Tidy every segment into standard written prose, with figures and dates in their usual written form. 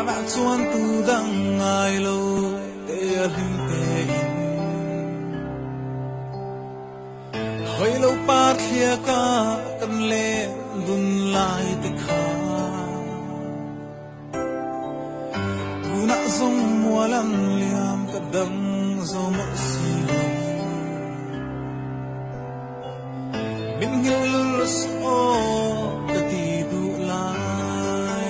na chuan tu dang ai lo te hlim te in hoi lo pa thia ka kan le dun lai te kha tu na zong mualang liam ka dang zo mo si lo min hil so ka ti du lai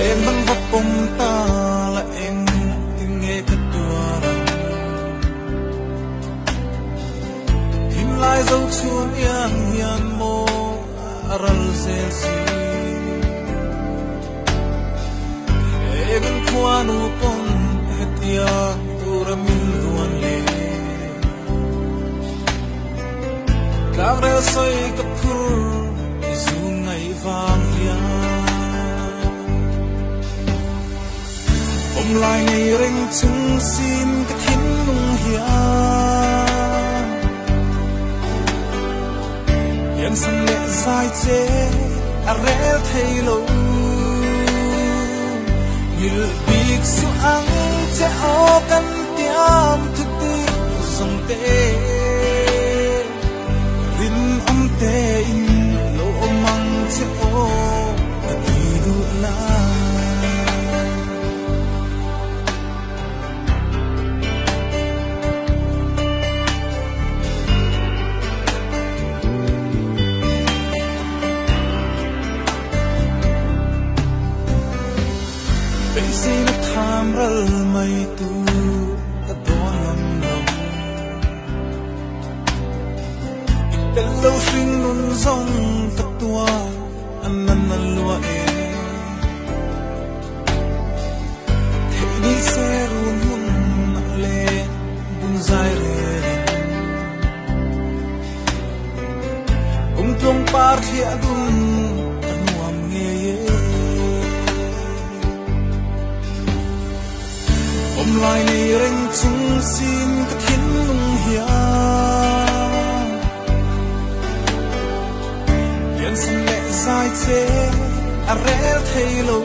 em bang va pom ta la em ting nghe ka tua tim lai zo chuan yang yan mo aral se si egan khuan u pon hetia tura min duan le kagre soi ka phur isu ngai vang ya om lai nei reng chung sin ka thin lung hia yan san le sai che a re thei lo il big su ang che o kan tiam thu ti song te rin om te in lo mang che o ka ti du la Sin tham ral mai tu ta don lam lo itel lo sing nun zong ta tua an nan nan lua e thế ni se run mun le bun zai re tlong par khia dun ta nuam nge ye om lai nei reng chung sin ka thin lung hia yan san le sai che a re thei lo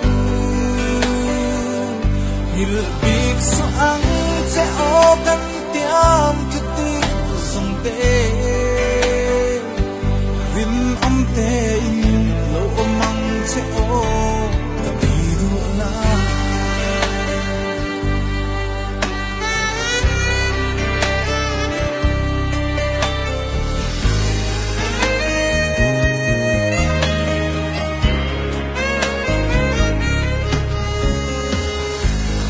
hil big su ang che o kan tiam thu ti song te rin om te in lo mang che o ta bi du la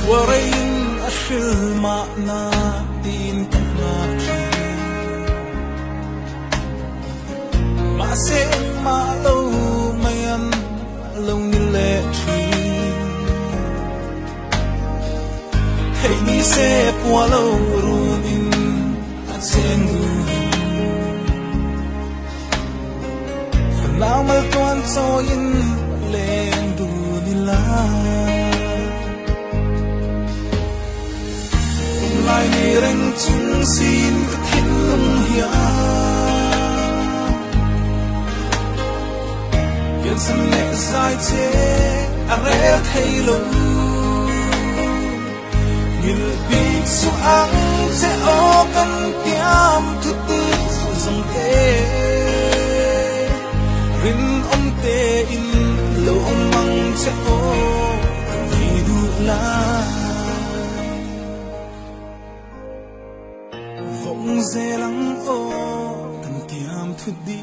Warain ashil ma na din kamaki ma se ma lo mayan lo ni le chi hey ni se pwa lo ruin asen du now mal tuan so in len du ni la lai ni reng chung sin ka thin lung hia yan san le sai che a re thei lo hil big su ang che o kan tiam thu ti song te rin om te in lo mang che o kan hi du la vọng dê lắng ô thằng tiam thu đi